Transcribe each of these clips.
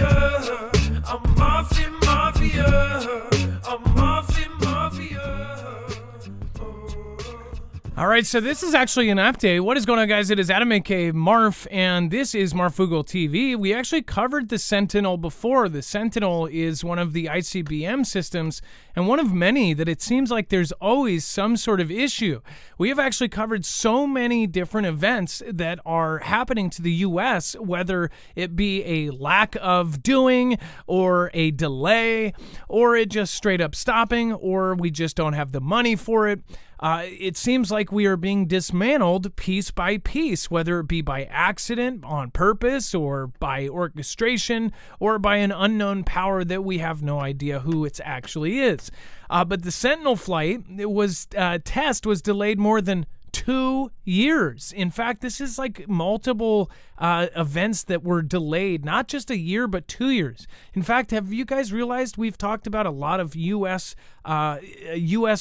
mafia. I'm Marfin mafia. I'm Marfin mafia. All right, so this is actually an update. What is going on, guys? It is Adam, aka Marf, and this is Marfoogle TV. We actually covered the Sentinel before. The Sentinel is one of the ICBM systems, and one of many that it seems like there's always some sort of issue. We have actually covered so many different events that are happening to the U.S., whether it be a lack of doing, or a delay, or it just straight up stopping, or we just don't have the money for it. It seems like we are being dismantled piece by piece, whether it be by accident, on purpose, or by orchestration, or by an unknown power that we have no idea who it actually is. But the Sentinel flight test was delayed more than 2 years. In fact, this is like multiple events that were delayed, not just a year, but 2 years. In fact, have you guys realized we've talked about a lot of U.S.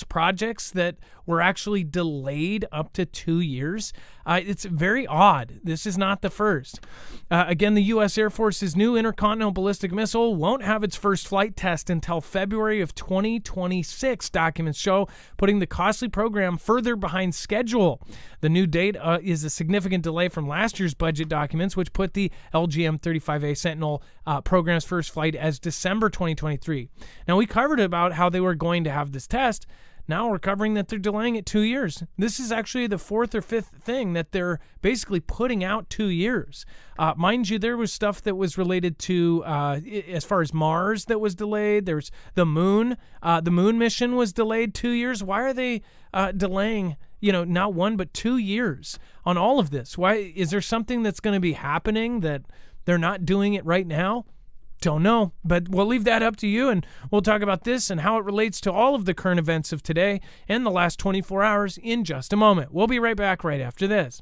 projects that were actually delayed up to 2 years? It's very odd. This is not the first. Again, the U.S. Air Force's new intercontinental ballistic missile won't have its first flight test until February of 2026, documents show, putting the costly program further behind schedule. The new date is a significant delay from last year's budget documents, which put the LGM-35A Sentinel program's first flight as December 2023. Now, we covered about how they were going to have this test. Now we're covering that they're delaying it 2 years. This is actually the fourth or fifth thing that they're basically putting out 2 years. Mind you, there was stuff that was related to, as far as Mars, that was delayed. There's the moon. The moon mission was delayed 2 years. Why are they delaying, not 1 but 2 years on all of this? Why is there something that's going to be happening that they're not doing it right now? Don't know, but we'll leave that up to you, and we'll talk about this and how it relates to all of the current events of today and the last 24 hours in just a moment. We'll be right back right after this.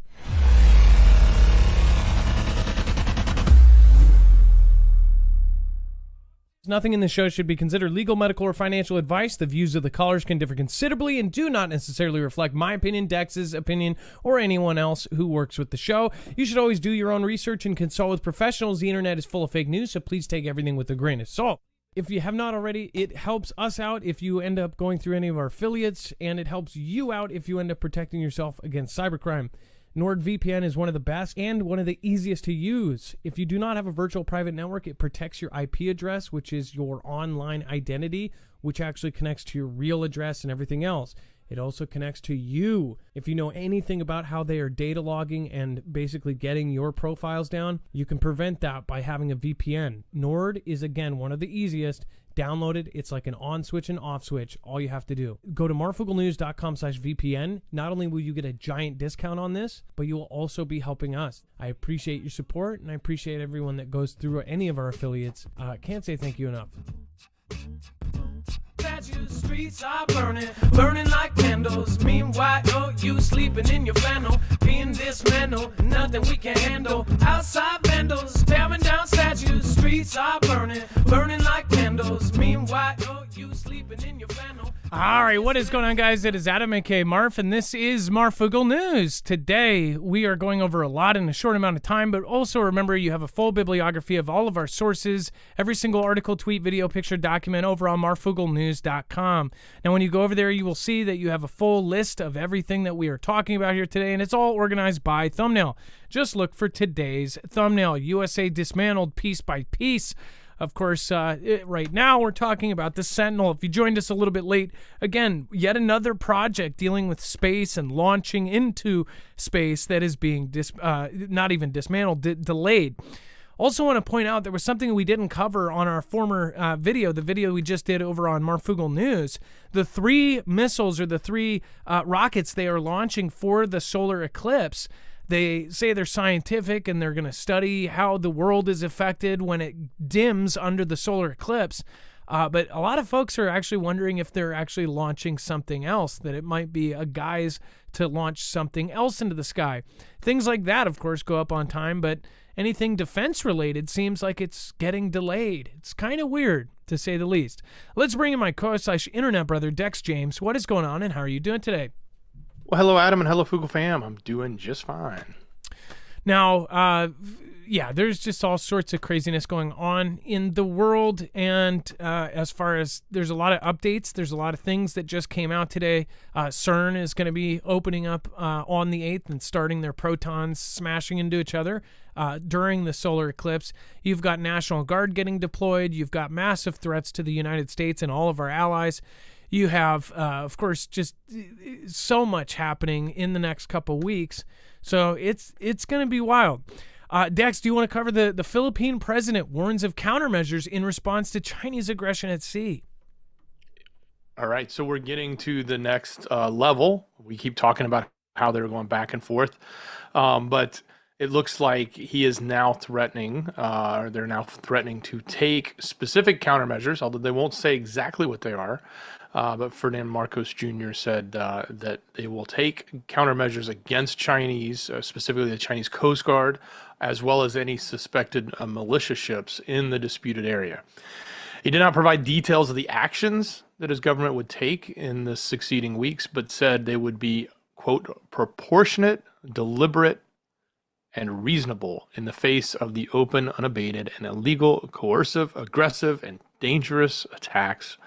Nothing in the show should be considered legal, medical, or financial advice. The views of the callers can differ considerably and do not necessarily reflect my opinion, Dex's opinion, or anyone else who works with the show. You should always do your own research and consult with professionals. The internet is full of fake news, so please take everything with a grain of salt. If you have not already, it helps us out if you end up going through any of our affiliates, and it helps you out if you end up protecting yourself against cybercrime. NordVPN is one of the best and one of the easiest to use. If you do not have a virtual private network, it protects your IP address, which is your online identity, which actually connects to your real address and everything else. It also connects to you. If you know anything about how they are data logging and basically getting your profiles down, you can prevent that by having a VPN. Nord is, again, one of the easiest. Download it. It's like an on switch and off switch. All you have to do. Go to marfooglenews.com/VPN. Not only will you get a giant discount on this, but you will also be helping us. I appreciate your support, and I appreciate everyone that goes through any of our affiliates. Can't say thank you enough. Streets are burning like candles. Meanwhile, you sleeping in your flannel, being dismantled, nothing we can handle. Outside vandals tearing down statues. Streets are burning like candles. Meanwhile, you sleeping in your flannel. All right, what is going on, guys? It is Adam, aka Marf, and this is Marfoogle News. Today, we are going over a lot in a short amount of time, but also remember you have a full bibliography of all of our sources, every single article, tweet, video, picture, document over on marfooglenews.com. Now, when you go over there, you will see that you have a full list of everything that we are talking about here today, and it's all organized by thumbnail. Just look for today's thumbnail, USA Dismantled Piece by Piece. Of course, right now we're talking about the Sentinel. If you joined us a little bit late, again, yet another project dealing with space and launching into space that is being not even dismantled, delayed. Also want to point out there was something we didn't cover on our former video, the video we just did over on Marfoogle News. The 3 missiles or the 3 rockets they are launching for the solar eclipse. They say they're scientific and they're going to study how the world is affected when it dims under the solar eclipse. But a lot of folks are actually wondering if they're actually launching something else, that it might be a guise to launch something else into the sky. Things like that, of course, go up on time, but anything defense related seems like it's getting delayed. It's kind of weird, to say the least. Let's bring in my co-host/internet brother, Dex James. What is going on and how are you doing today? Well, hello, Adam, and hello, Foogle fam. I'm doing just fine. Now, there's just all sorts of craziness going on in the world. And as far as there's a lot of updates, there's a lot of things that just came out today. CERN is going to be opening up on the 8th and starting their protons smashing into each other during the solar eclipse. You've got National Guard getting deployed. You've got massive threats to the United States and all of our allies. You have, of course, just so much happening in the next couple weeks. So it's going to be wild. Dex, do you want to cover the Philippine president warns of countermeasures in response to Chinese aggression at sea? All right, so we're getting to the next level. We keep talking about how they're going back and forth, but it looks like he is now threatening, or they're now threatening to take specific countermeasures, although they won't say exactly what they are. But Ferdinand Marcos Jr. said that they will take countermeasures against Chinese, specifically the Chinese Coast Guard, as well as any suspected militia ships in the disputed area. He did not provide details of the actions that his government would take in the succeeding weeks, but said they would be, quote, proportionate, deliberate, and reasonable in the face of the open, unabated, and illegal, coercive, aggressive, and dangerous attacks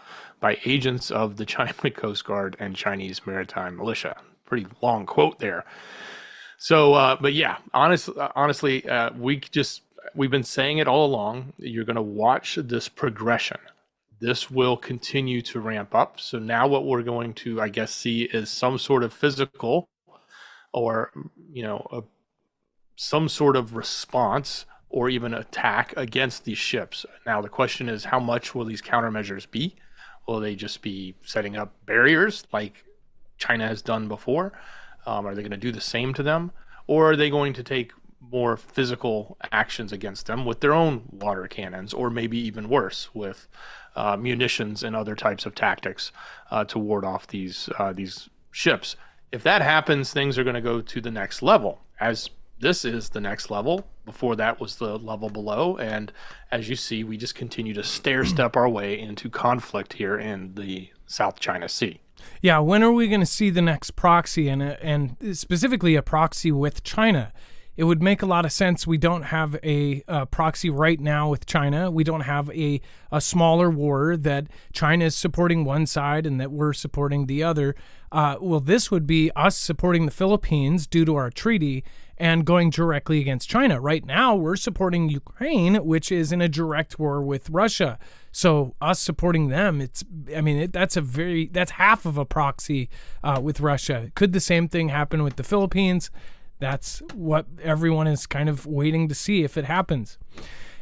by agents of the China Coast Guard and Chinese maritime militia. Pretty long quote there. So, but yeah, honestly, we've been saying it all along. You're going to watch this progression. This will continue to ramp up. So now what we're going to, I guess, see is some sort of physical or, some sort of response or even attack against these ships. Now, the question is, how much will these countermeasures be? Will they just be setting up barriers like China has done before? Are they going to do the same to them? Or are they going to take more physical actions against them with their own water cannons, or maybe even worse, with munitions and other types of tactics to ward off these ships? If that happens, things are going to go to the next level, as this is the next level. Before that was the level below. And as you see, we just continue to stair-step our way into conflict here in the South China Sea. Yeah, when are we going to see the next proxy, and specifically a proxy with China? It would make a lot of sense. We don't have a proxy right now with China. We don't have a smaller war that China is supporting one side and that we're supporting the other. Well, this would be us supporting the Philippines due to our treaty and going directly against China. Right now, we're supporting Ukraine, which is in a direct war with Russia. So us supporting them, that's half of a proxy with Russia. Could the same thing happen with the Philippines? That's what everyone is kind of waiting to see if it happens.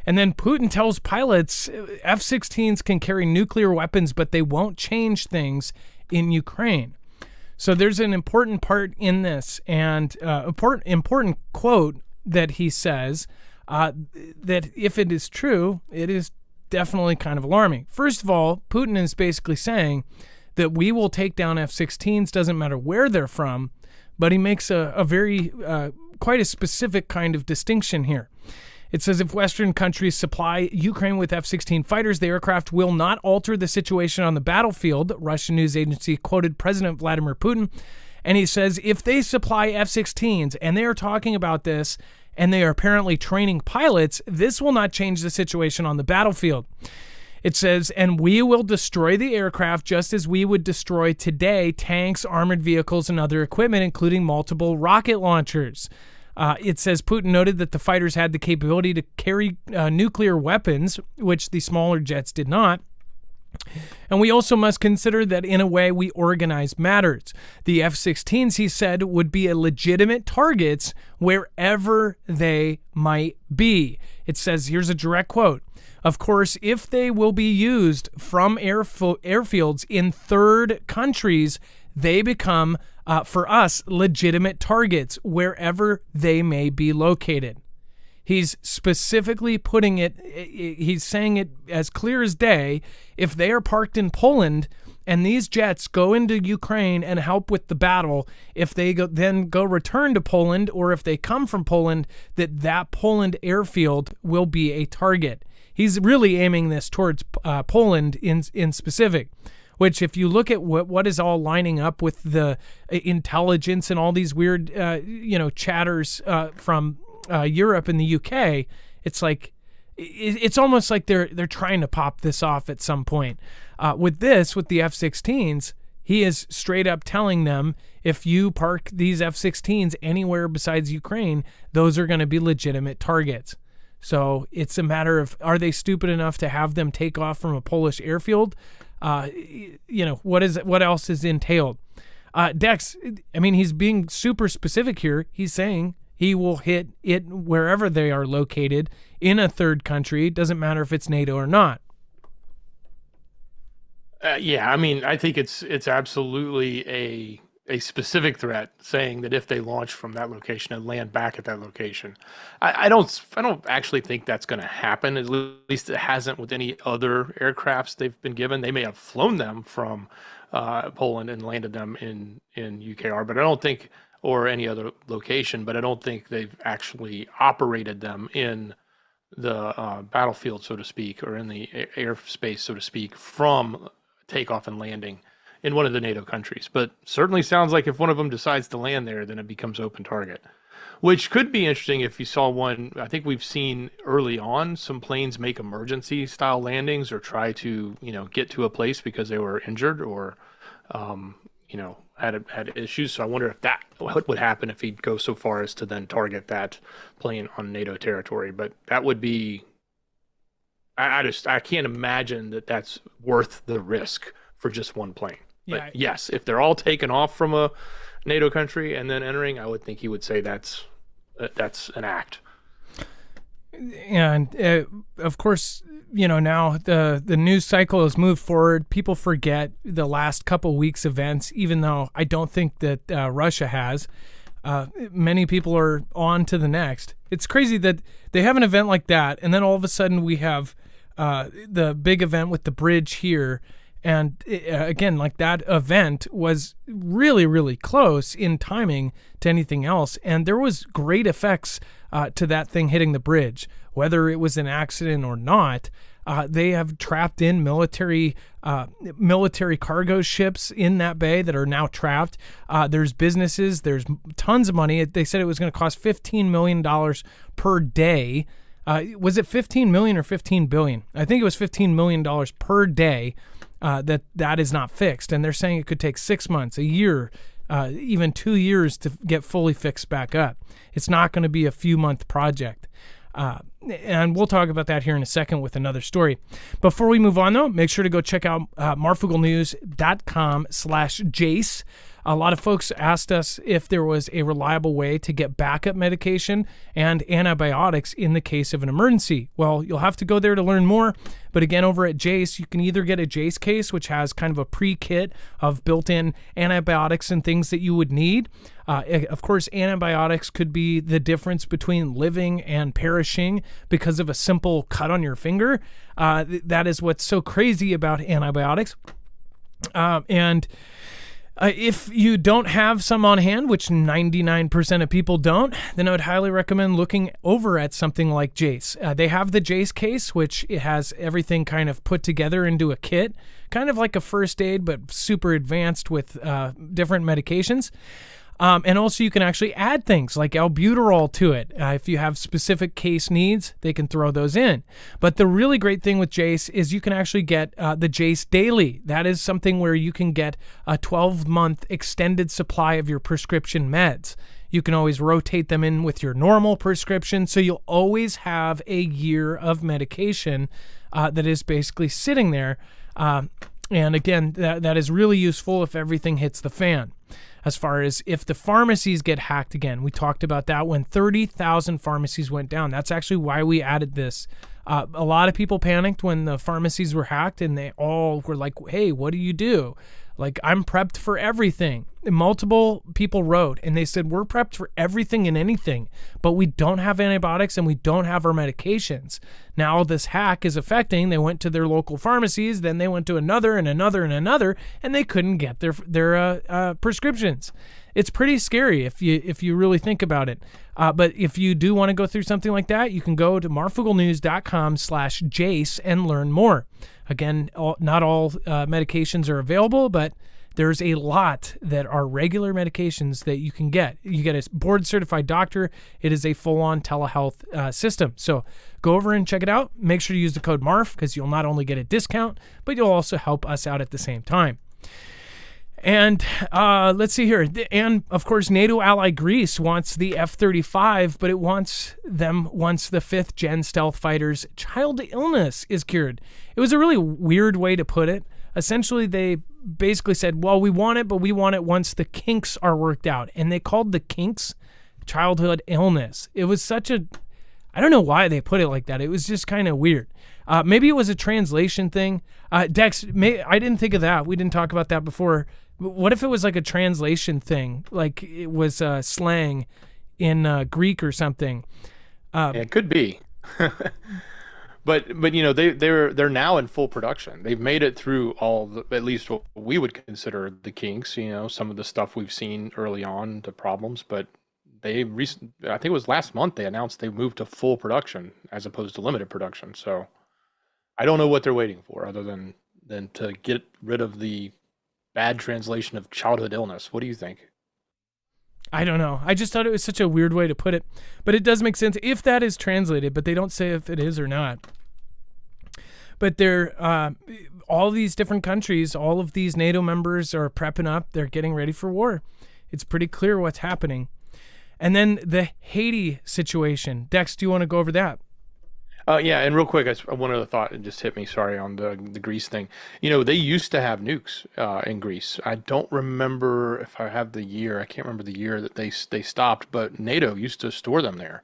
And then Putin tells pilots F-16s can carry nuclear weapons, but they won't change things in Ukraine. So there's an important part in this, and important quote that he says that if it is true, it is definitely kind of alarming. First of all, Putin is basically saying that we will take down F-16s, doesn't matter where they're from, but he makes a very, quite a specific kind of distinction here. It says if Western countries supply Ukraine with F-16 fighters, the aircraft will not alter the situation on the battlefield. Russian news agency quoted President Vladimir Putin, and he says if they supply F-16s, and they are talking about this, and they are apparently training pilots, this will not change the situation on the battlefield. It says, and we will destroy the aircraft just as we would destroy today tanks, armored vehicles, and other equipment, including multiple rocket launchers. It says Putin noted that the fighters had the capability to carry nuclear weapons, which the smaller jets did not. And we also must consider that in a way we organize matters. The F-16s, he said, would be legitimate targets wherever they might be. It says, here's a direct quote. Of course, if they will be used from airfields in third countries, they become, for us, legitimate targets wherever they may be located. He's specifically putting it, he's saying it as clear as day. If they are parked in Poland and these jets go into Ukraine and help with the battle, if they then go return to Poland, or if they come from Poland, that Poland airfield will be a target. He's really aiming this towards Poland in specific, which if you look at what is all lining up with the intelligence and all these weird, chatters from Europe and the UK, it's like it's almost like they're trying to pop this off at some point. With the F-16s, he is straight up telling them, if you park these F-16s anywhere besides Ukraine, those are going to be legitimate targets. So it's a matter of, are they stupid enough to have them take off from a Polish airfield? What else is entailed? Dex, I mean, he's being super specific here. He's saying he will hit it wherever they are located in a third country. Doesn't matter if it's NATO or not. Yeah, I mean, I think it's absolutely a specific threat, saying that if they launch from that location and land back at that location. I don't actually think that's going to happen. At least it hasn't with any other aircrafts they've been given. They may have flown them from Poland and landed them in UKR, but I don't think, or any other location, but I don't think they've actually operated them in the battlefield, so to speak, or in the airspace, so to speak, from takeoff and landing in one of the NATO countries. But certainly sounds like if one of them decides to land there, then it becomes open target, which could be interesting if you saw one. I think we've seen early on some planes make emergency style landings or try to, get to a place because they were injured or, had issues. So I wonder what would happen if he'd go so far as to then target that plane on NATO territory. But that would be, I can't imagine that that's worth the risk for just one plane. Yeah. But yes, if they're all taken off from a NATO country and then entering, I would think he would say that's an act. And of course, now the news cycle has moved forward. People forget the last couple weeks events, even though I don't think that Russia has. Many people are on to the next. It's crazy that they have an event like that, and then all of a sudden we have the big event with the bridge here. And again, like that event was really, really close in timing to anything else. And there was great effects to that thing hitting the bridge, whether it was an accident or not. They have trapped in military cargo ships in that bay that are now trapped. There's businesses, there's tons of money. They said it was going to cost $15 million per day. Was it 15 million or 15 billion? I think it was $15 million per day. That is not fixed, and they're saying it could take 6 months, a year, even 2 years to get fully fixed back up. It's not going to be a few month project. And we'll talk about that here in a second with another story. Before we move on, though, make sure to go check out marfooglenews.com/Jace. A lot of folks asked us if there was a reliable way to get backup medication and antibiotics in the case of an emergency. Well, you'll have to go there to learn more. But again, over at Jace, you can either get a Jace case, which has kind of a pre-kit of built-in antibiotics and things that you would need. Of course, antibiotics could be the difference between living and perishing because of a simple cut on your finger. That is what's so crazy about antibiotics. If you don't have some on hand, which 99% of people don't, then I would highly recommend looking over at something like Jace. They have the Jace case, which it has everything kind of put together into a kit, kind of like a first aid, but super advanced with different medications. And also you can actually add things like albuterol to it. If you have specific case needs, they can throw those in. But the really great thing with Jace is you can actually get the Jace Daily. That is something where you can get a 12-month extended supply of your prescription meds. You can always rotate them in with your normal prescription, so you'll always have a year of medication that is basically sitting there. And again, that is really useful if everything hits the fan. As far as if the pharmacies get hacked again, we talked about that when 30,000 pharmacies went down. That's actually why we added this. A lot of people panicked when the pharmacies were hacked, and they all were like, hey, what do you do? Like, I'm prepped for everything. And multiple people wrote, and they said, we're prepped for everything and anything, but we don't have antibiotics and we don't have our medications. Now this hack is affecting, they went to their local pharmacies, then they went to another and another and another, and they couldn't get their prescriptions. It's pretty scary if you really think about it. But if you do want to go through something like that, you can go to marfooglenews.com/Jace and learn more. Again, not all medications are available, but There's a lot that are regular medications that you can get. You get a board-certified doctor. It is a full-on telehealth system. So go over and check it out. Make sure to use the code MARF because you'll not only get a discount, but you'll also help us out at the same time. And let's see here. And, of course, NATO ally Greece wants the F-35, but it wants the 5th-gen stealth fighter's child illness is cured. It was a really weird way to put it. Essentially, they basically said, well, we want it, but we want it once the kinks are worked out. And they called the kinks childhood illness. It was I don't know why they put it like that. It was just kind of weird. Maybe it was a translation thing. Dex, I didn't think of that. We didn't talk about that before. What if it was like a translation thing? Like it was slang in Greek or something? It could be. But they're now in full production. They've made it through at least what we would consider the kinks. Some of the stuff we've seen early on, the problems. But I think it was last month they announced they moved to full production as opposed to limited production. So I don't know what they're waiting for other than to get rid of the bad translation of childhood illness. What do you think? I don't know. I just thought it was such a weird way to put it. But it does make sense if that is translated, but they don't say if it is or not. But all these different countries, all of these NATO members are prepping up. They're getting ready for war. It's pretty clear what's happening. And then the Haiti situation. Dex, do you want to go over that? Yeah, and real quick, one other thought, it just hit me, sorry, on the Greece thing. They used to have nukes in Greece. I don't remember if I have the year. I can't remember the year that they stopped, but NATO used to store them there.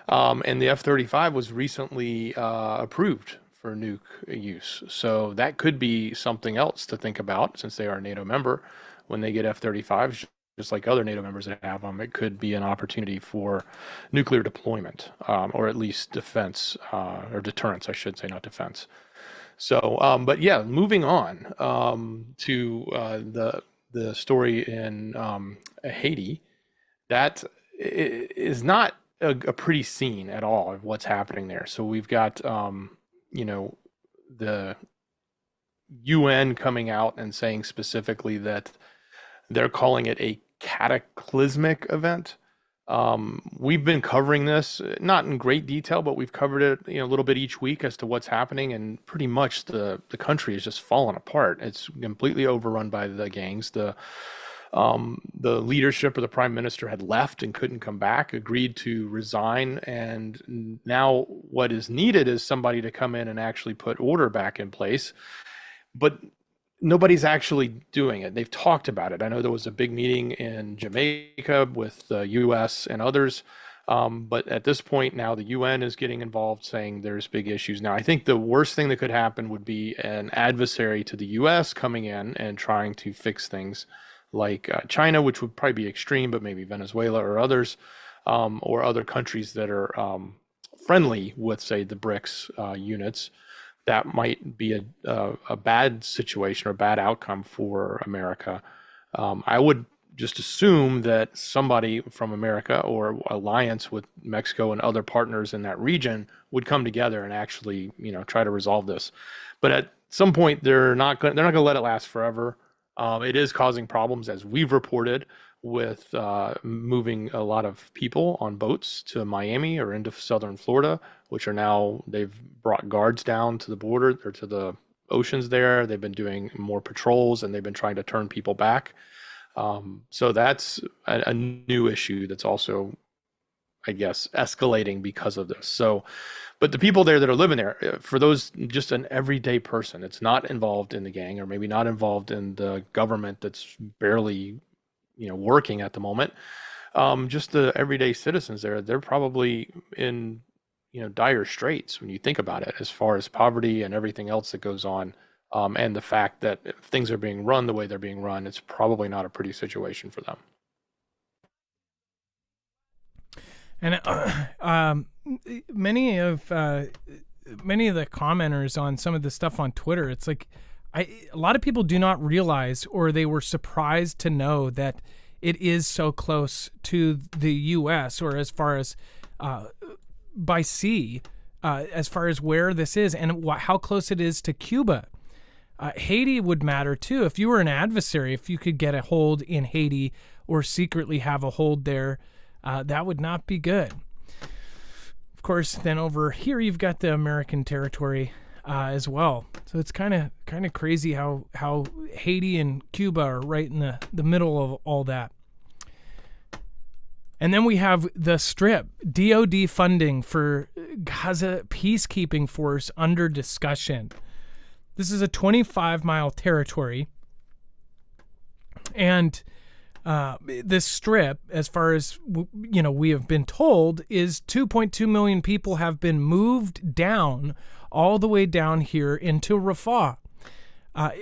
And the F-35 was recently approved for nuke use. So that could be something else to think about since they are a NATO member. When they get F-35s, just like other NATO members that have them, it could be an opportunity for nuclear deployment, or at least defense, or deterrence, I should say, not defense. So, but yeah, moving on to the story in Haiti, that is not a pretty scene at all of what's happening there. So we've got, the UN coming out and saying specifically that they're calling it a cataclysmic event. We've been covering this, not in great detail, but we've covered it a little bit each week as to what's happening, and pretty much the country is just falling apart. It's completely overrun by the gangs. The leadership or the prime minister had left and couldn't come back, agreed to resign, and now what is needed is somebody to come in and actually put order back in place. But nobody's actually doing it. They've talked about it. I know there was a big meeting in Jamaica with the U.S. and others, but at this point now the UN is getting involved, saying there's big issues. Now, I think the worst thing that could happen would be an adversary to the U.S. coming in and trying to fix things, like China, which would probably be extreme, but maybe Venezuela or others, or other countries that are friendly with, say, the BRICS units. That might be a bad situation or bad outcome for America. I would just assume that somebody from America or alliance with Mexico and other partners in that region would come together and actually, try to resolve this. But at some point, they're not going to let it last forever. It is causing problems, as we've reported, with moving a lot of people on boats to Miami or into southern Florida, which are now, they've brought guards down to the border or to the oceans there. They've been doing more patrols, and they've been trying to turn people back. So that's a new issue that's also, I guess, escalating because of this. So, but the people there that are living there, for those, just an everyday person, it's not involved in the gang, or maybe not involved in the government that's barely working at the moment. Just the everyday citizens there, they're probably in, dire straits when you think about it, as far as poverty and everything else that goes on. And the fact that if things are being run the way they're being run, it's probably not a pretty situation for them. And many of the commenters on some of the stuff on Twitter, it's like, a lot of people do not realize, or they were surprised to know, that it is so close to the U.S., or as far as by sea, as far as where this is, and how close it is to Cuba. Haiti would matter too. If you were an adversary, if you could get a hold in Haiti or secretly have a hold there, that would not be good. Of course, then over here you've got the American territory as well. So it's kind of crazy how Haiti and Cuba are right in the middle of all that. And then we have the Strip, DoD funding for Gaza peacekeeping force under discussion. This is a 25-mile territory. And this Strip, as far as we have been told, is 2.2 million people have been moved down, all the way down here into Rafah.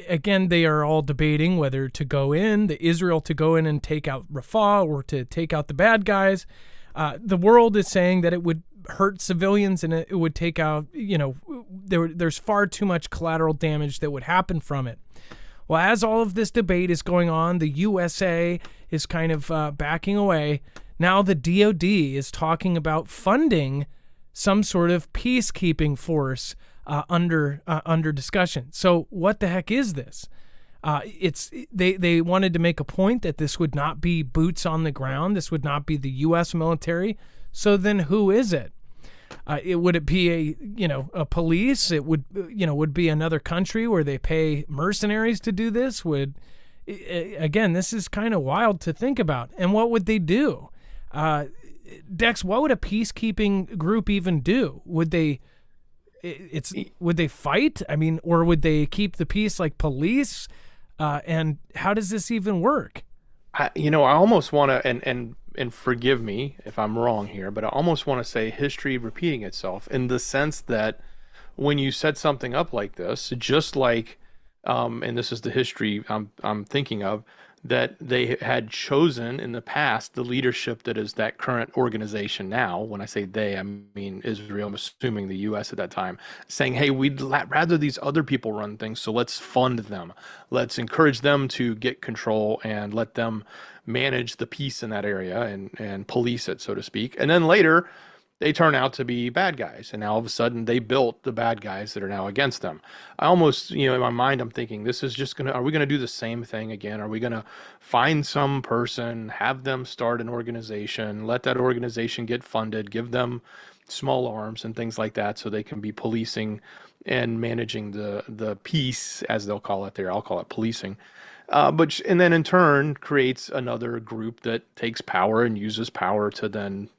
Again, they are all debating whether to go in, Israel to go in and take out Rafah or to take out the bad guys. The world is saying that it would hurt civilians and it would take out, there's far too much collateral damage that would happen from it. Well, as all of this debate is going on, the USA is kind of backing away. Now the DoD is talking about funding some sort of peacekeeping force under discussion. So what the heck is this? They wanted to make a point that this would not be boots on the ground. This would not be the U.S. military. So then who is it? Would it be a police? It would be another country where they pay mercenaries to do this? Again, this is kind of wild to think about. And what would they do? Dex, what would a peacekeeping group even do? Would they fight? I mean, or would they keep the peace like police? And how does this even work? I almost want to, and forgive me if I'm wrong here, but I almost want to say history repeating itself in the sense that when you set something up like this, just like, and this is the history I'm thinking of, that they had chosen in the past the leadership that is that current organization now. When I say they, I mean Israel, I'm assuming the U.S. at that time, saying, hey, we'd rather these other people run things, so let's fund them. Let's encourage them to get control and let them manage the peace in that area and police it, so to speak. And then later, they turn out to be bad guys. And now all of a sudden they built the bad guys that are now against them. I almost, in my mind, I'm thinking this is just are we going to do the same thing again? Are we going to find some person, have them start an organization, let that organization get funded, give them small arms and things like that so they can be policing and managing the peace, as they'll call it there. I'll call it policing. And then in turn creates another group that takes power and uses power to then,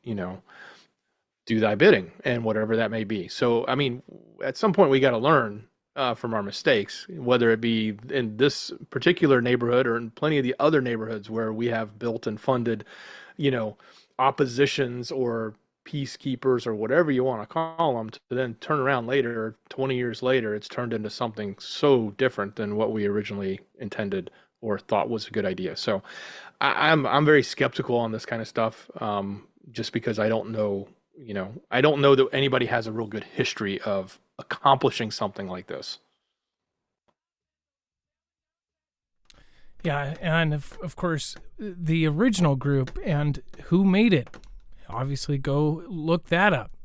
do thy bidding and whatever that may be. So, I mean, at some point we got to learn from our mistakes, whether it be in this particular neighborhood or in plenty of the other neighborhoods where we have built and funded, oppositions or peacekeepers or whatever you want to call them, to then turn around later, 20 years later, it's turned into something so different than what we originally intended or thought was a good idea. So I'm very skeptical on this kind of stuff, just because I don't know. I don't know that anybody has a real good history of accomplishing something like this. Yeah, and of course, the original group and who made it. Obviously, go look that up.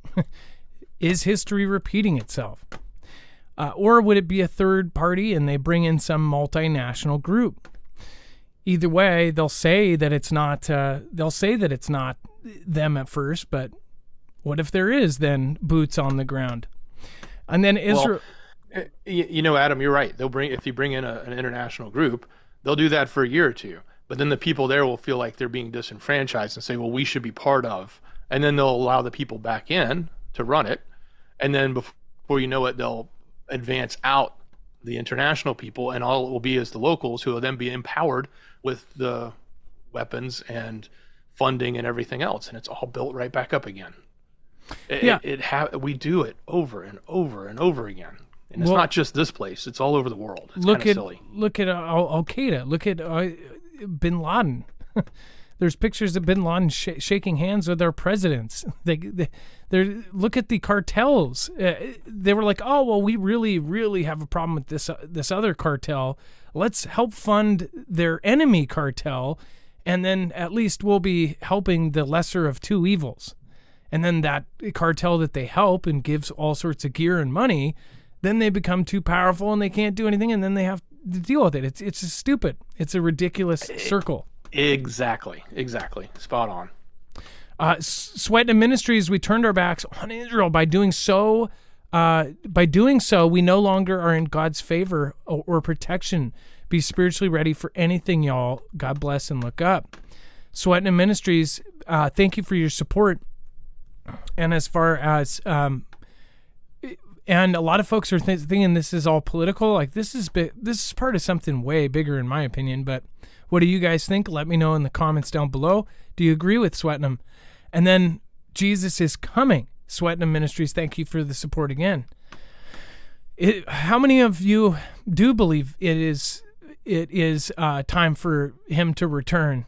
Is history repeating itself? Or would it be a third party and they bring in some multinational group? Either way, they'll say that it's not. They'll say that it's not them at first, but what if there is then boots on the ground? And then Israel. Well, Adam, you're right. If you bring in an international group, they'll do that for a year or two. But then the people there will feel like they're being disenfranchised and say, well, we should be part of. And then they'll allow the people back in to run it. And then before you know it, they'll advance out the international people, and all it will be is the locals who will then be empowered with the weapons and funding and everything else. And it's all built right back up again. We do it over and over and over again, and it's not just this place; it's all over the world. It's kind of silly. Look at Al Qaeda. Look at Bin Laden. There's pictures of Bin Laden shaking hands with our presidents. They look at the cartels. They were like, oh well, we really have a problem with this other cartel. Let's help fund their enemy cartel, and then at least we'll be helping the lesser of two evils. And then that cartel that they help and gives all sorts of gear and money, then they become too powerful and they can't do anything, and then they have to deal with it. It's just stupid. It's a ridiculous circle. Exactly. Spot on. Sweating Ministries, we turned our backs on Israel by doing so. We no longer are in God's favor or protection. Be spiritually ready for anything, y'all. God bless and look up. Sweating Ministries, thank you for your support. And as far as, and a lot of folks are thinking this is all political. Like this is part of something way bigger, in my opinion. But what do you guys think? Let me know in the comments down below. Do you agree with Sweating? And then Jesus is coming. Sweating Ministries, thank you for the support again. How many of you do believe it is time for him to return?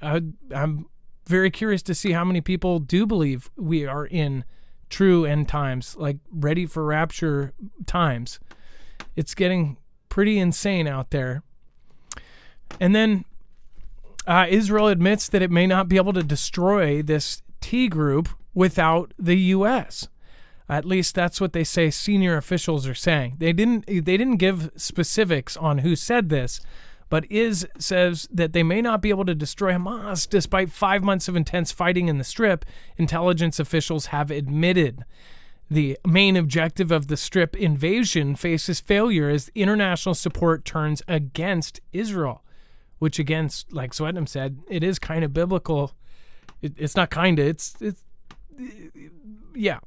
I'm very curious to see how many people do believe we are in true end times, like ready for rapture times. It's getting pretty insane out there. And then Israel admits that it may not be able to destroy this T group without the U.S. At least that's what they say senior officials are saying. They didn't give specifics on who said this, but says that they may not be able to destroy Hamas despite 5 months of intense fighting in the Strip. Intelligence officials have admitted the main objective of the Strip invasion faces failure as international support turns against Israel. Which again, like Swetnam said, it is kind of biblical. It's not kind of, it's yeah.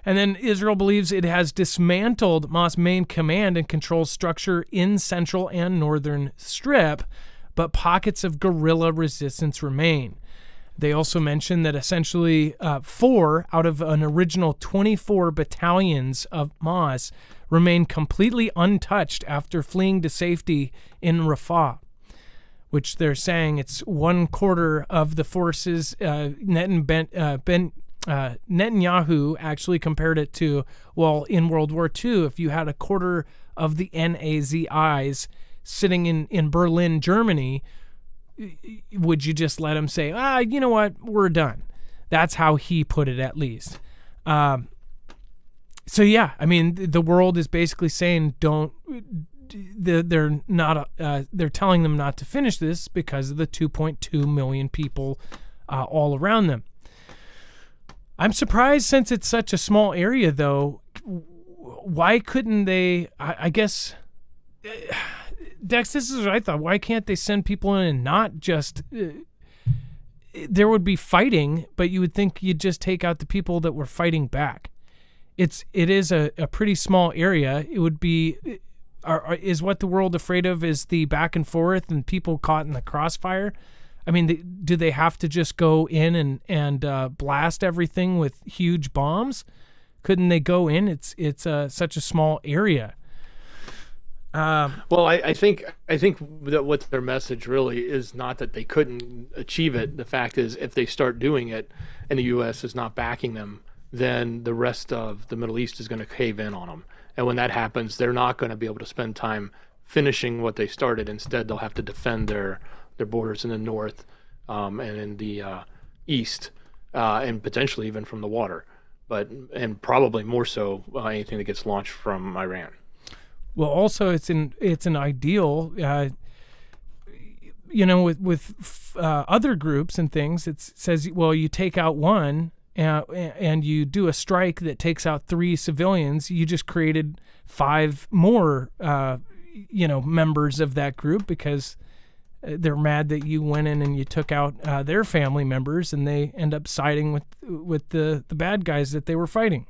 And then Israel believes it has dismantled Hamas' main command and control structure in central and northern Strip, but pockets of guerrilla resistance remain. They also mention that essentially 4 out of an original 24 battalions of Hamas remain completely untouched after fleeing to safety in Rafah, which they're saying it's 1/4 of the forces. Netanyahu actually compared it to, well, in World War II, if you had 1/4 of the Nazis sitting in Berlin, Germany, would you just let them say, you know what, we're done? That's how he put it, at least. So yeah, I mean, the world is basically saying they're telling them not to finish this because of the 2.2 million people all around them. I'm surprised, since it's such a small area, though. Why couldn't they? I guess, Dex, this is what I thought. Why can't they send people in and not just? There would be fighting, but you would think you'd just take out the people that were fighting back. It is a pretty small area. It would be. Is what the world afraid of is the back and forth and people caught in the crossfire? I mean, do they have to just go in and blast everything with huge bombs? Couldn't they go in? It's such a small area. Well, I think that what their message really is not that they couldn't achieve it. The fact is, if they start doing it and the U.S. is not backing them, then the rest of the Middle East is going to cave in on them. And when that happens, they're not going to be able to spend time finishing what they started. Instead, they'll have to defend their borders in the north and in the east, and potentially even from the water, and probably more so anything that gets launched from Iran. Well, also it's an ideal, with other groups and things. It says, well, you take out one. And you do a strike that takes out 3 civilians, you just created 5 more, members of that group because they're mad that you went in and you took out their family members, and they end up siding with the bad guys that they were fighting.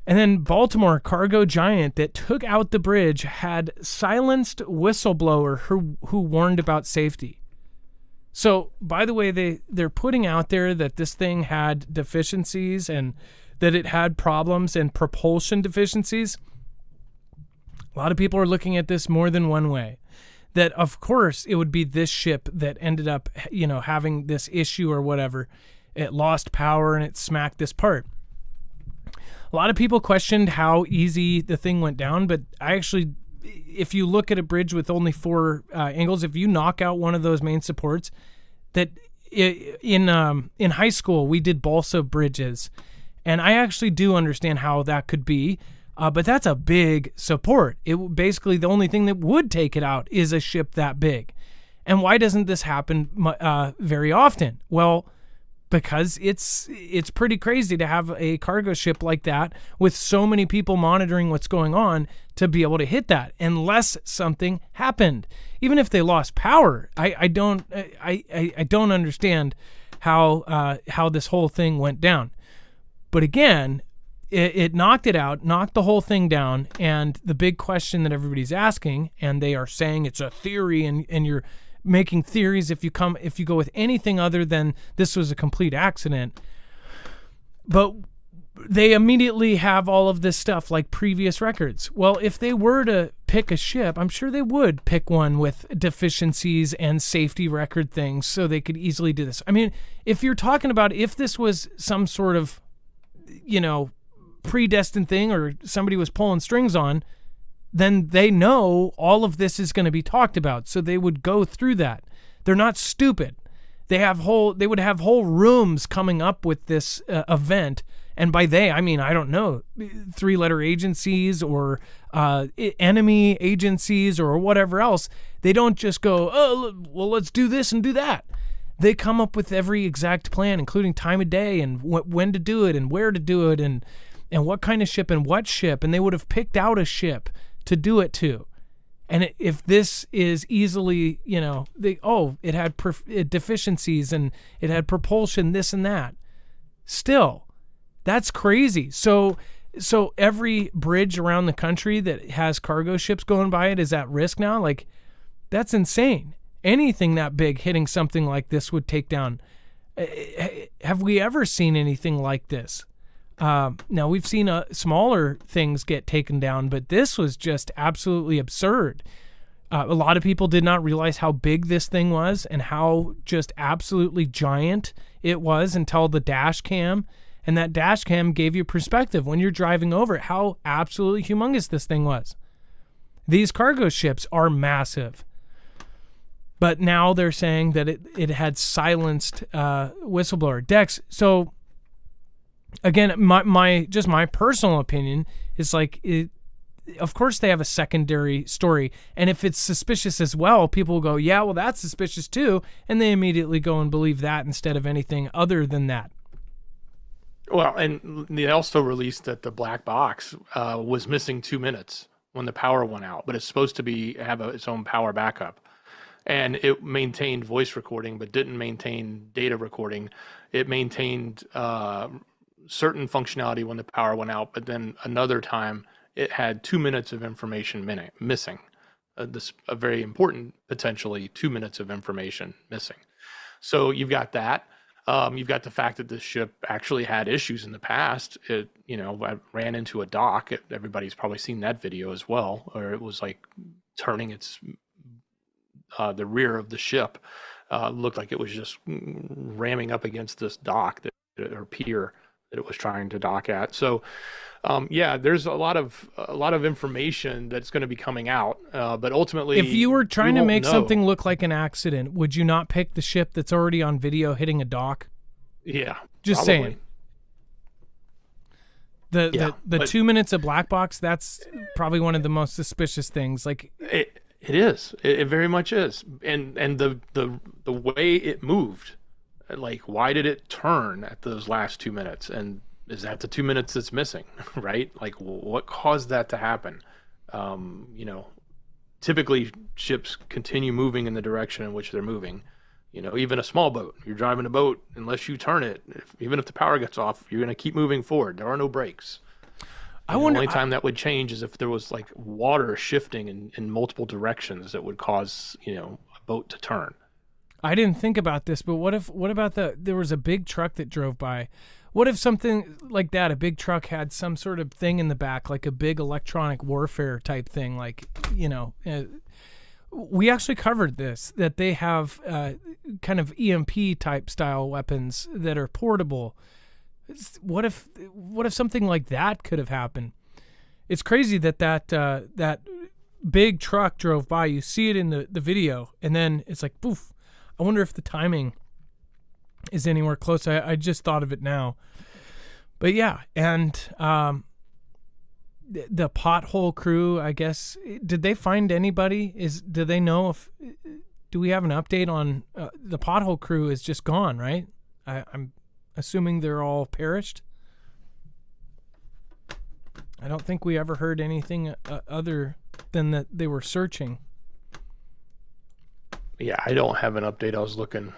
And then Baltimore, cargo giant that took out the bridge had silenced whistleblower who warned about safety. So, by the way, they're putting out there that this thing had deficiencies and that it had problems and propulsion deficiencies. A lot of people are looking at this more than one way. That, of course, it would be this ship that ended up, having this issue or whatever. It lost power and it smacked this part. A lot of people questioned how easy the thing went down, but if you look at a bridge with only 4 angles, if you knock out one of those main supports, that in high school we did balsa bridges, and I actually do understand how that could be. But that's a big support. Basically the only thing that would take it out is a ship that big. And why doesn't this happen very often? Well, because it's pretty crazy to have a cargo ship like that with so many people monitoring what's going on to be able to hit that, unless something happened. Even if they lost power, I don't understand how this whole thing went down. But again, it knocked it out, knocked the whole thing down, and the big question that everybody's asking, and they are saying it's a theory, and you're making theories if you go with anything other than this was a complete accident. But they immediately have all of this stuff like previous records. Well, if they were to pick a ship, I'm sure they would pick one with deficiencies and safety record things so they could easily do this. I mean, if you're talking about if this was some sort of, predestined thing or somebody was pulling strings on, then they know all of this is going to be talked about. So they would go through that. They're not stupid. They would have whole rooms coming up with this event. And by they, I mean, I don't know, 3-letter agencies or enemy agencies or whatever else. They don't just go, oh, well, let's do this and do that. They come up with every exact plan, including time of day and when to do it and where to do it and what kind of ship and what ship. And they would have picked out a ship to do it to. And if this is easily, it had deficiencies and it had propulsion, this and that. Still, that's crazy. So every bridge around the country that has cargo ships going by it is at risk now. Like, that's insane. Anything that big hitting something like this would take down. Have we ever seen anything like this? Now, we've seen smaller things get taken down, but this was just absolutely absurd. A lot of people did not realize how big this thing was and how just absolutely giant it was until the dash cam. And that dash cam gave you perspective when you're driving over it, how absolutely humongous this thing was. These cargo ships are massive. But now they're saying that it had silenced whistleblower. Dex, so again, my personal opinion is like, of course they have a secondary story. And if it's suspicious as well, people will go, yeah, well, that's suspicious too. And they immediately go and believe that instead of anything other than that. Well, and they also released that the black box was missing 2 minutes when the power went out, but it's supposed to have its own power backup. And it maintained voice recording, but didn't maintain data recording. It maintained certain functionality when the power went out, but then another time it had 2 minutes of information missing. This a very important, potentially 2 minutes of information missing. So you've got that. You've got the fact that this ship actually had issues in the past. It, ran into a dock. Everybody's probably seen that video as well, or it was like turning the rear of the ship. Looked like it was just ramming up against this dock or pier that it was trying to dock at. So, there's a lot of information that's going to be coming out. But ultimately, if you were trying to make something look like an accident, would you not pick the ship that's already on video hitting a dock? Yeah, just probably. saying. The 2 minutes of black box, that's probably one of the most suspicious things. Like it is. It very much is. And the way it moved, like, why did it turn at those last 2 minutes? And is that the 2 minutes that's missing, right? Like, what caused that to happen? Typically ships continue moving in the direction in which they're moving. Even a small boat, you're driving a boat, unless you turn it, even if the power gets off, you're going to keep moving forward. There are no brakes. The only time that would change is if there was like water shifting in multiple directions that would cause, a boat to turn. I didn't think about this, but what about there was a big truck that drove by. What if something like that, a big truck had some sort of thing in the back, like a big electronic warfare type thing, like, we actually covered this, that they have kind of EMP type style weapons that are portable. What if something like that could have happened? It's crazy that big truck drove by. You see it in the video, and then it's like, poof. I wonder if the timing is anywhere close. I just thought of it now. But yeah, and the pothole crew, I guess, did they find anybody? Do they know if, do we have an update on, the pothole crew is just gone, right? I'm assuming they're all perished. I don't think we ever heard anything other than that they were searching. Yeah, I don't have an update. I was looking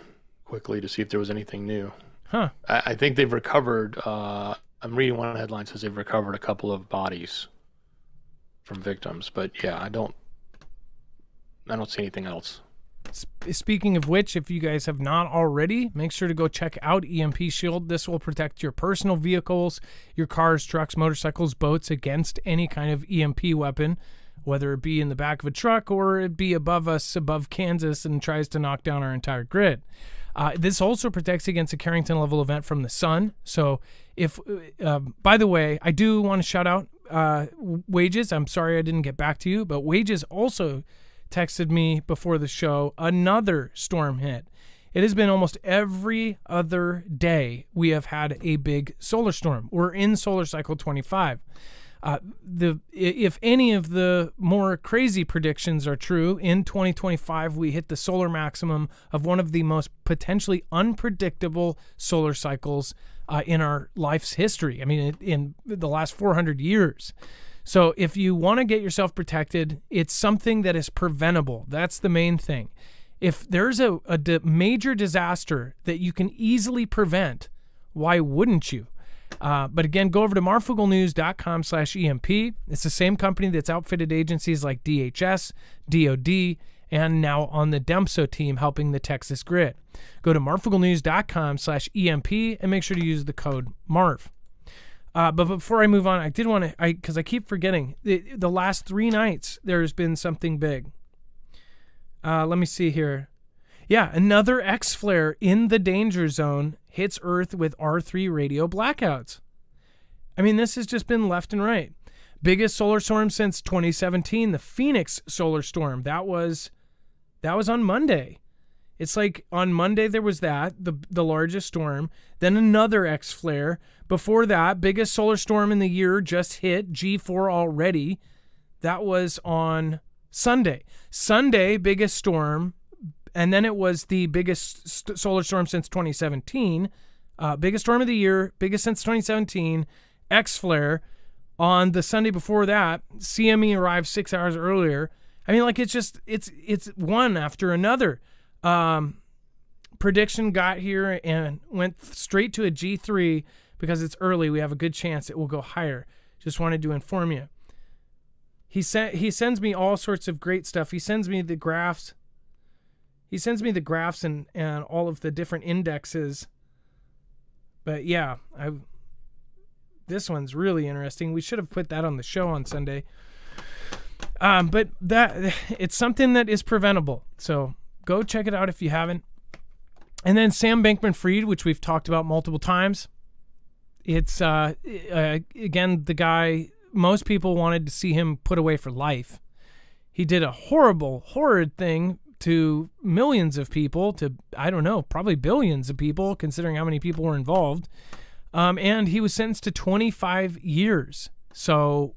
quickly to see if there was anything new. Huh. I think they've recovered, I'm reading one of the headlines says they've recovered a couple of bodies from victims, but yeah, I don't see anything else. Speaking of which, if you guys have not already, make sure to go check out EMP Shield. This will protect your personal vehicles, your cars, trucks, motorcycles, boats against any kind of EMP weapon, whether it be in the back of a truck or it be above us, above Kansas, and tries to knock down our entire grid. This also protects against a Carrington level event from the sun. So if, by the way, I do want to shout out Wages. I'm sorry I didn't get back to you, but Wages also texted me before the show. Another storm hit. It has been almost every other day we have had a big solar storm. We're in solar cycle 25. If any of the more crazy predictions are true, in 2025 we hit the solar maximum of one of the most potentially unpredictable solar cycles in our life's history. I mean, in the last 400 years. So if you want to get yourself protected, it's something that is preventable. That's the main thing. If there's a major disaster that you can easily prevent, why wouldn't you? But again, go over to marfooglenews.com/EMP. It's the same company that's outfitted agencies like DHS, DOD, and now on the DEMSO team helping the Texas grid. Go to marfooglenews.com/EMP and make sure to use the code MARF. But before I move on, I did want to, because I keep forgetting, the last 3 nights there's been something big. Let me see here. Yeah, another X flare in the danger zone hits Earth with R3 radio blackouts. I mean, this has just been left and right. Biggest solar storm since 2017, the Phoenix solar storm. That was on Monday. It's like on Monday there was that, the largest storm, then another X flare. Before that, biggest solar storm in the year just hit, G4 already. That was on Sunday. Sunday, biggest storm. And then it was the biggest solar storm since 2017. Biggest storm of the year, biggest since 2017, X flare. On the Sunday before that, CME arrived 6 hours earlier. I mean, like, it's one after another. Prediction got here and went straight to a G3 because it's early. We have a good chance it will go higher. Just wanted to inform you. He sends me all sorts of great stuff. He sends me the graphs. He sends me the graphs and all of the different indexes. But yeah, this one's really interesting. We should have put that on the show on Sunday. But it's something that is preventable. So go check it out if you haven't. And then Sam Bankman-Fried, which we've talked about multiple times. It's, again, the guy, most people wanted to see him put away for life. He did a horrid thing to millions of people, to, I don't know, probably billions of people, considering how many people were involved. And he was sentenced to 25 years. So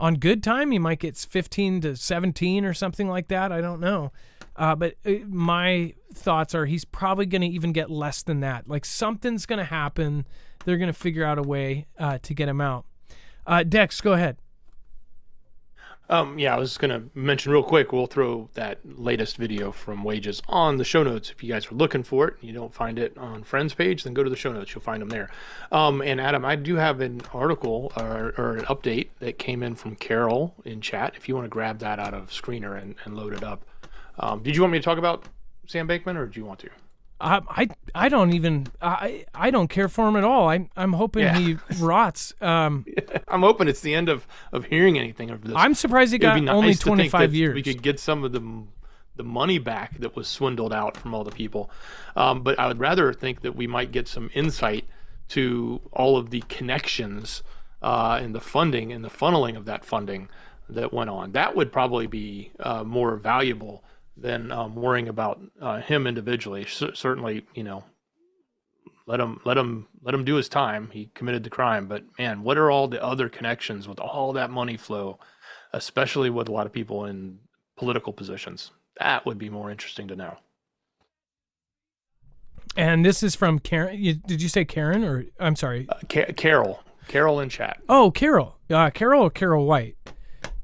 on good time, he might get 15 to 17 or something like that. I don't know. But my thoughts are he's probably going to even get less than that. Like, something's going to happen. They're going to figure out a way to get him out. Dex, go ahead. Yeah, I was going to mention real quick, we'll throw that latest video from Wages on the show notes. If you guys are looking for it and you don't find it on Friends page, then go to the show notes. You'll find them there. And Adam, I do have an article or an update that came in from Carol in chat. If you want to grab that out of Screener and load it up. Did you want me to talk about Sam Bankman, or do you want to? I don't care for him at all. I'm hoping he rots. I'm hoping it's the end of hearing anything of this. I'm surprised he got only 25 years. We could get some of the money back that was swindled out from all the people. But I would rather think that we might get some insight to all of the connections and the funding and the funneling of that funding that went on. That would probably be more valuable than worrying about him individually. Certainly, Let him do his time. He committed the crime, but man, what are all the other connections with all that money flow, especially with a lot of people in political positions? That would be more interesting to know. And this is from Karen. Did you say Karen or I'm sorry? Carol. Carol in chat. Oh, Carol. Carol or Carol White.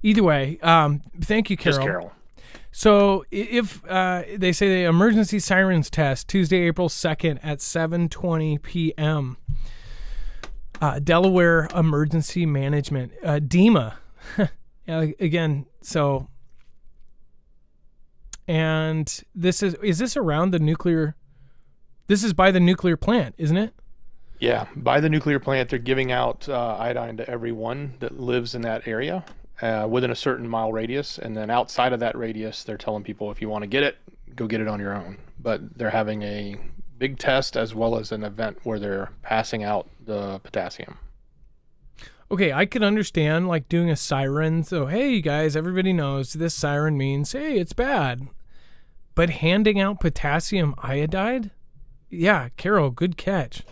Either way, thank you, Carol. Just Carol. So if they say the emergency sirens test Tuesday, April 2nd at 7:20 p.m. Delaware Emergency Management, DEMA. Again, so, and is this around the nuclear? This is by the nuclear plant, isn't it? Yeah, by the nuclear plant, they're giving out iodine to everyone that lives in that area within a certain mile radius. And then outside of that radius, they're telling people if you want to get it, go get it on your own. But they're having a big test as well as an event where they're passing out the potassium. Okay, I could understand like doing a siren. So, hey, you guys, everybody knows this siren means, hey, it's bad. But handing out potassium iodide? Yeah, Carol, good catch.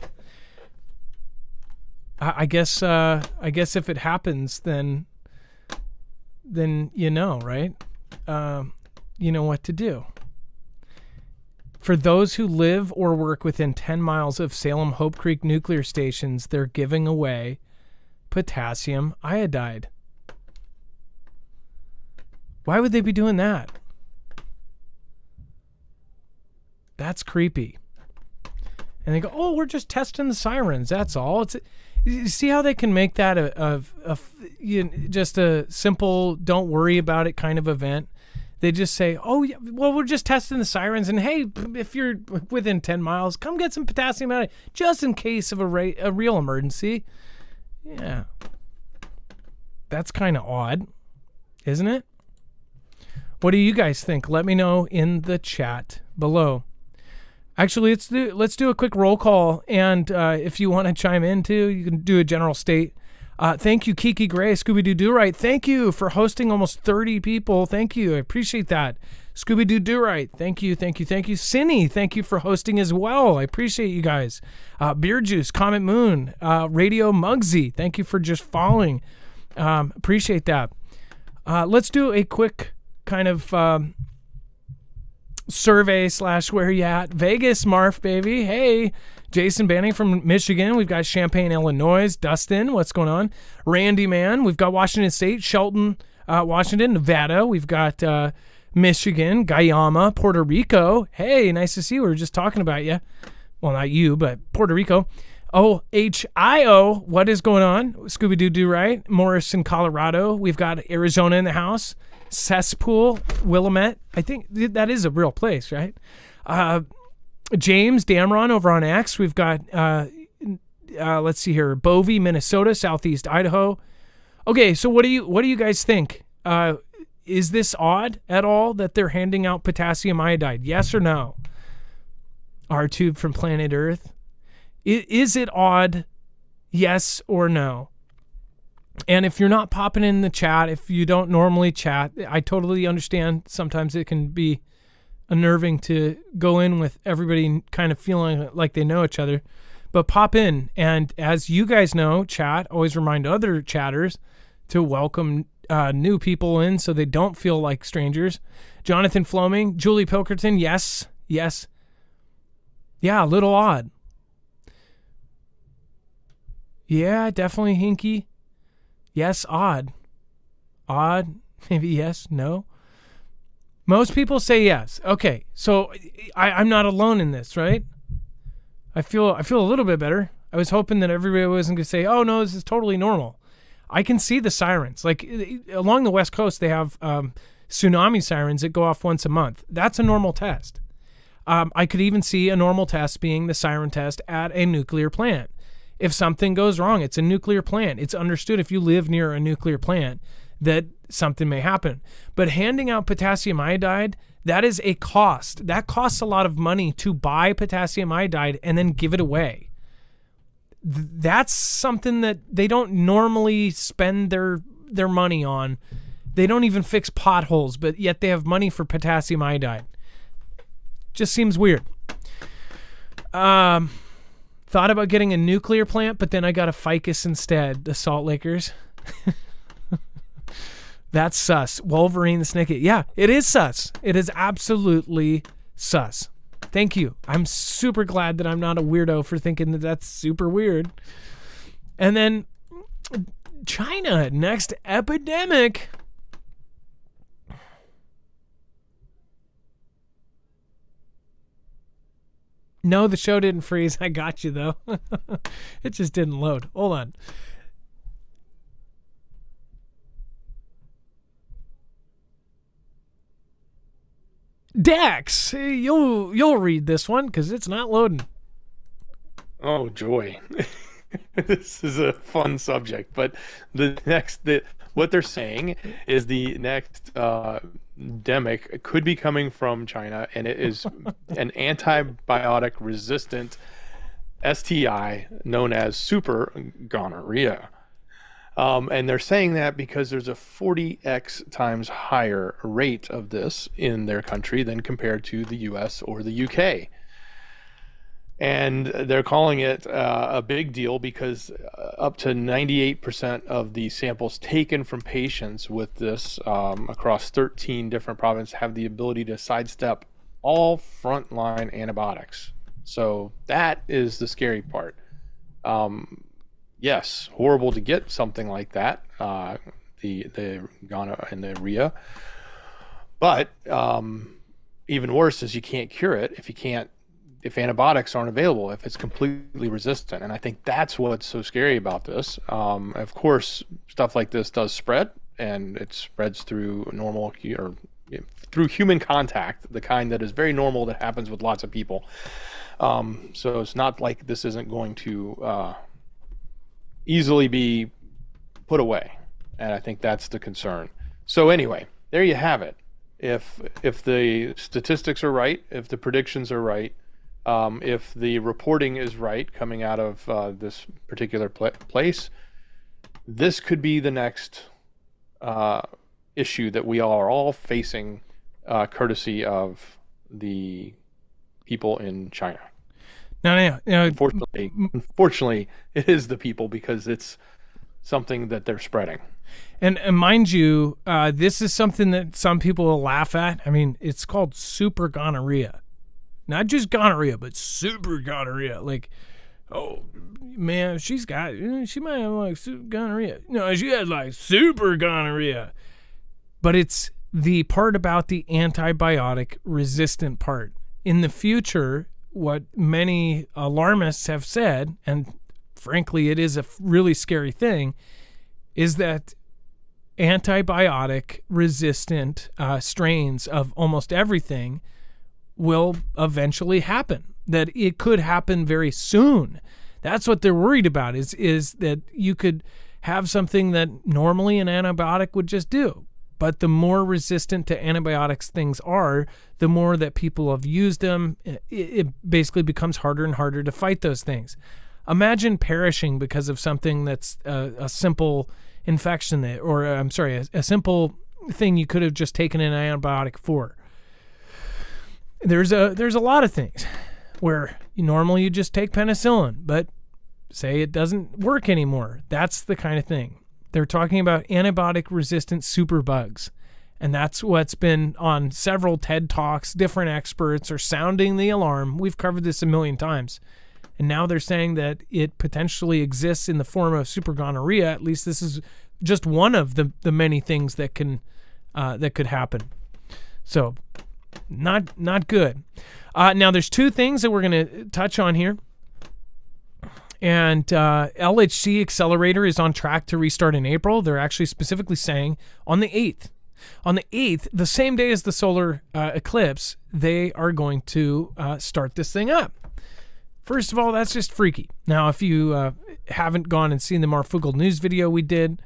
I guess if it happens, then you know, right? You know what to do. For those who live or work within 10 miles of Salem Hope Creek nuclear stations, they're giving away potassium iodide. Why would they be doing that? That's creepy. And they go, oh, we're just testing the sirens. That's all. You see how they can make that just a simple, don't worry about it kind of event. They just say, oh, yeah, well, we're just testing the sirens. And hey, if you're within 10 miles, come get some potassium iodide just in case of a real emergency. Yeah. That's kind of odd, isn't it? What do you guys think? Let me know in the chat below. Actually, let's do a quick roll call, and if you want to chime in too, you can do a general state. Thank you, Kiki Gray, Scooby-Doo Do-Right. Thank you for hosting almost 30 people. Thank you. I appreciate that. Scooby-Doo Do-Right. Thank you. Cinny, thank you for hosting as well. I appreciate you guys. Beer Juice, Comet Moon, Radio Muggsy. Thank you for just following. Appreciate that. Let's do a quick kind of survey / where you at. Vegas, Marf, baby. Hey, Jason Banning from Michigan. We've got Champaign, Illinois. Dustin, what's going on? Randy, man. We've got Washington State, Shelton, Washington, Nevada. We've got Michigan, Guyana, Puerto Rico. Hey, nice to see you. We were just talking about you. Well, not you, but Puerto Rico. OHIO, what is going on? Scooby-Doo Do Right. Morrison, Colorado. We've got Arizona in the house. Cesspool, Willamette. I think that is a real place, right? James Damron over on X. We've got, let's see here, Bovey, Minnesota, Southeast Idaho. Okay, so what do you guys think? Is this odd at all that they're handing out potassium iodide? Yes or no? R-Tube from Planet Earth. Is it odd? Yes or no? And if you're not popping in the chat, if you don't normally chat, I totally understand. Sometimes it can be unnerving to go in with everybody kind of feeling like they know each other. But pop in. And as you guys know, chat, always remind other chatters to welcome new people in so they don't feel like strangers. Jonathan Floming, Julie Pilkerton, yes. Yeah, a little odd. Yeah, definitely hinky. Yes, odd. Odd, maybe yes, no. Most people say yes. Okay, so I'm not alone in this, right? I feel a little bit better. I was hoping that everybody wasn't going to say, oh, no, this is totally normal. I can see the sirens. Like, along the West Coast, they have tsunami sirens that go off once a month. That's a normal test. I could even see a normal test being the siren test at a nuclear plant. If something goes wrong, it's a nuclear plant. It's understood if you live near a nuclear plant that something may happen. But handing out potassium iodide, that is a cost. That costs a lot of money to buy potassium iodide and then give it away. That's something that they don't normally spend their money on. They don't even fix potholes, but yet they have money for potassium iodide. Just seems weird. Thought about getting a nuclear plant, but then I got a ficus instead, the Salt Lakers. That's sus. Wolverine the Snake. Yeah, it is sus. It is absolutely sus. Thank you. I'm super glad that I'm not a weirdo for thinking that that's super weird. And then China, next epidemic. No, the show didn't freeze. I got you, though. It just didn't load. Hold on. Dax, you'll read this one because it's not loading. Oh, joy. This is a fun subject, but what they're saying is the next demic could be coming from China, and it is an antibiotic resistant STI known as super gonorrhea. And they're saying that because there's a 40x times higher rate of this in their country than compared to the US or the UK. And they're calling it a big deal because up to 98% of the samples taken from patients with this across 13 different provinces have the ability to sidestep all frontline antibiotics. So that is the scary part. Yes, horrible to get something like that, the gonorrhea and the rhea. But even worse is you can't cure it if antibiotics aren't available, if it's completely resistant. And I think that's what's so scary about this. Of course, stuff like this does spread, and it spreads through through human contact, the kind that is very normal, that happens with lots of people. So it's not like this isn't going to easily be put away. And I think that's the concern. So anyway, there you have it. If the statistics are right, if the predictions are right, if the reporting is right coming out of this particular place, this could be the next issue that we are all facing, courtesy of the people in China. No. Unfortunately, it is the people, because it's something that they're spreading. And mind you, this is something that some people will laugh at. I mean, it's called super gonorrhea. Not just gonorrhea, but super gonorrhea. Like, oh, man, she might have like super gonorrhea. No, she had like super gonorrhea. But it's the part about the antibiotic resistant part. In the future, what many alarmists have said, and frankly, it is a really scary thing, is that antibiotic resistant strains of almost everything will eventually happen, that it could happen very soon. That's what they're worried about, is that you could have something that normally an antibiotic would just do. But the more resistant to antibiotics things are, the more that people have used them, it basically becomes harder and harder to fight those things. Imagine perishing because of something that's a simple infection, a simple thing you could have just taken an antibiotic for. There's a lot of things where normally you just take penicillin, but say it doesn't work anymore. That's the kind of thing. They're talking about antibiotic-resistant superbugs, and that's what's been on several TED Talks. Different experts are sounding the alarm. We've covered this a million times, and now they're saying that it potentially exists in the form of super gonorrhea. At least this is just one of the many things that could happen. So, not good. Now, there's two things that we're going to touch on here. And LHC Accelerator is on track to restart in April. They're actually specifically saying on the 8th. On the 8th, the same day as the solar eclipse, they are going to start this thing up. First of all, that's just freaky. Now, if you haven't gone and seen the Marfoogle news video we did,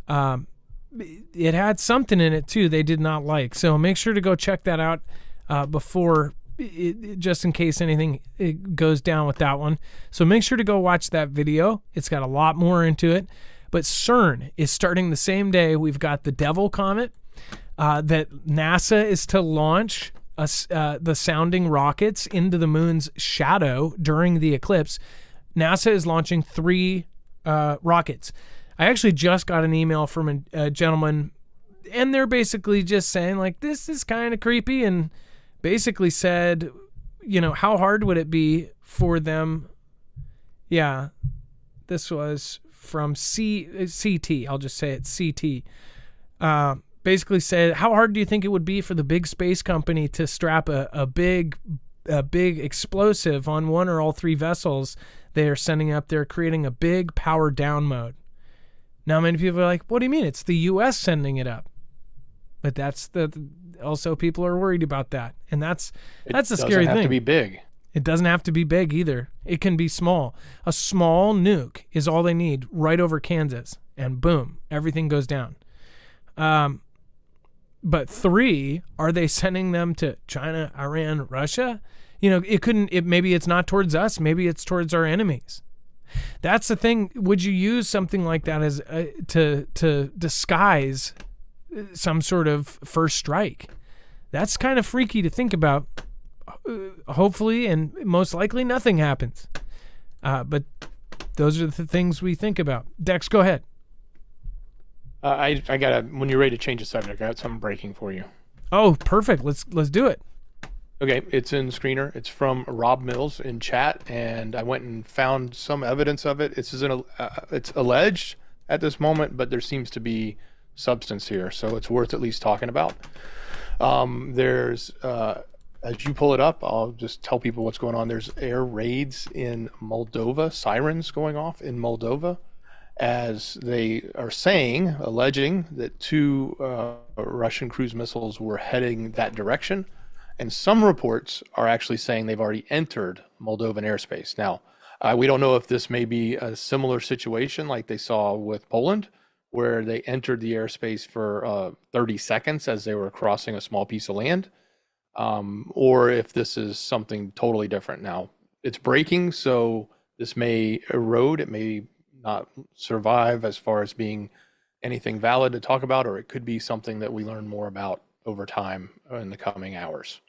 it had something in it, too, they did not like. So make sure to go check that out before... just in case anything goes down with that one. So make sure to go watch that video. It's got a lot more into it. But CERN is starting the same day. We've got the Devil Comet that NASA is to launch the sounding rockets into the moon's shadow during the eclipse. NASA is launching 3 rockets. I actually just got an email from a gentleman, and they're basically just saying, like, this is kind of creepy, and basically said, how hard would it be for them? Yeah, this was from CT. I'll just say it, CT. Basically said, how hard do you think it would be for the big space company to strap a big explosive on one or all 3 vessels they are sending up there, creating a big power down mode? Now, many people are like, what do you mean? It's the U.S. sending it up. But that's also people are worried about that. And that's a scary thing. It doesn't have to be big. It doesn't have to be big either. It can be small. A small nuke is all they need right over Kansas. And boom, everything goes down. But 3, are they sending them to China, Iran, Russia? Maybe it's not towards us. Maybe it's towards our enemies. That's the thing. Would you use something like that as to disguise some sort of first strike? That's kind of freaky to think about. Hopefully and most likely nothing happens. But those are the things we think about. Dex, go ahead. When you're ready to change the subject, I got something breaking for you. Oh, perfect. Let's do it. Okay, it's in Screener. It's from Rob Mills in chat, and I went and found some evidence of it. It's alleged at this moment, but there seems to be substance here, so it's worth at least talking about. There's, as you pull it up, I'll just tell people what's going on. There's air raids in Moldova, sirens going off in Moldova, as they are alleging that 2 Russian cruise missiles were heading that direction. And some reports are actually saying they've already entered Moldovan airspace. Now, we don't know if this may be a similar situation like they saw with Poland, where they entered the airspace for 30 seconds as they were crossing a small piece of land, or if this is something totally different. Now, it's breaking, so this may erode. It may not survive as far as being anything valid to talk about, or it could be something that we learn more about over time in the coming hours.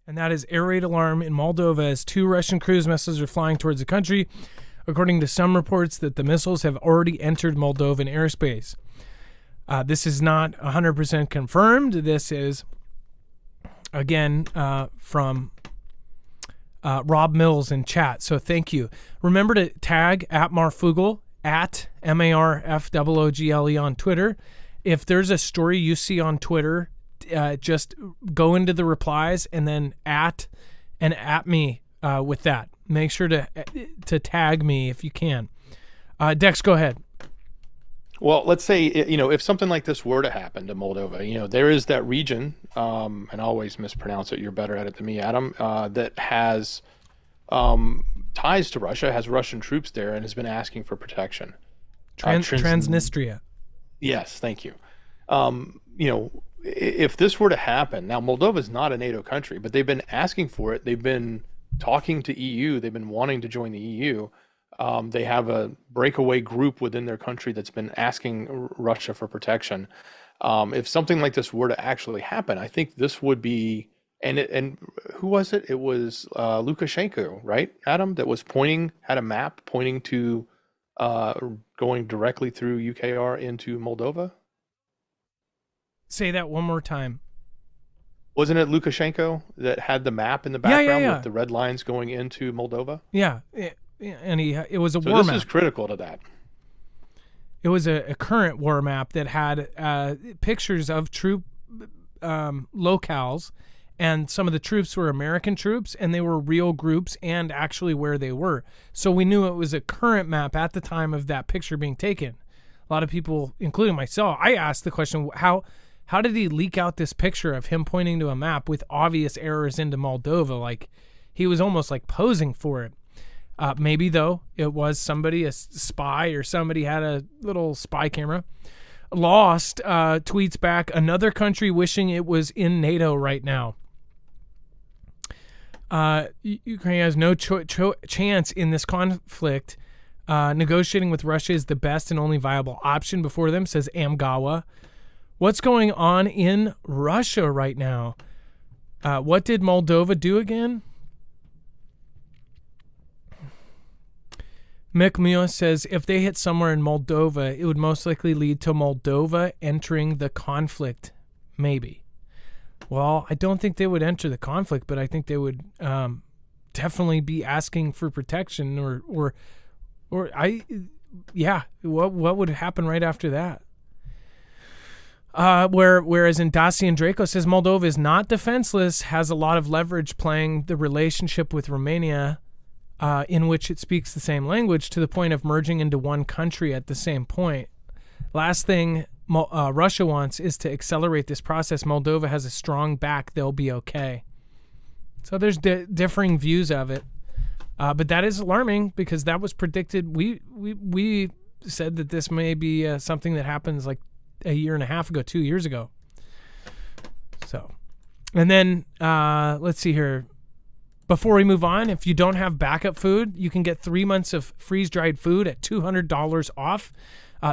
And that is air raid alarm in Moldova as 2 Russian cruise missiles are flying towards the country, according to some reports that the missiles have already entered Moldovan airspace. This is not 100% confirmed. This is, again, from Rob Mills in chat. So thank you. Remember to tag at Marfoogle, at MARFOOGLE on Twitter. If there's a story you see on Twitter, just go into the replies and then at me with that. Make sure to tag me if you can. Dex, go ahead. Well, let's say, if something like this were to happen to Moldova, there is that region, and I always mispronounce it, you're better at it than me, Adam, that has ties to Russia, has Russian troops there, and has been asking for protection. Transnistria. Yes, thank you. If this were to happen, now Moldova is not a NATO country, but they've been asking for it. They've been talking to EU. They've been wanting to join the EU. They have a breakaway group within their country that's been asking Russia for protection. If something like this were to actually happen, I think this would be, and who was it? It was Lukashenko, right, Adam, that was had a map pointing to going directly through UKR into Moldova? Say that one more time. Wasn't it Lukashenko that had the map in the background with the red lines going into Moldova? Yeah, and it was a war map. So this is critical to that. It was a current war map that had pictures of troop locales, and some of the troops were American troops, and they were real groups and actually where they were. So we knew it was a current map at the time of that picture being taken. A lot of people, including myself, I asked the question, how did he leak out this picture of him pointing to a map with obvious errors into Moldova? Like, he was almost like posing for it. Maybe, though, it was somebody, a spy, or somebody had a little spy camera. Lost tweets back, another country wishing it was in NATO right now. Ukraine has no chance in this conflict. Negotiating with Russia is the best and only viable option before them, says Amgawa. What's going on in Russia right now? What did Moldova do again? Mick Munoz says if they hit somewhere in Moldova, it would most likely lead to Moldova entering the conflict. Maybe. Well, I don't think they would enter the conflict, but I think they would definitely be asking for protection what would happen right after that? Whereas in Dacian Draco says Moldova is not defenseless, has a lot of leverage playing the relationship with Romania, in which it speaks the same language to the point of merging into one country at the same point. Last thing Russia wants is to accelerate this process. Moldova has a strong back. They'll be okay. So there's differing views of it. But that is alarming because that was predicted. We said that this may be something that happens like a year and a half ago, 2 years ago. So, and then let's see here. Before we move on, if you don't have backup food, you can get 3 months of freeze-dried food at $200 off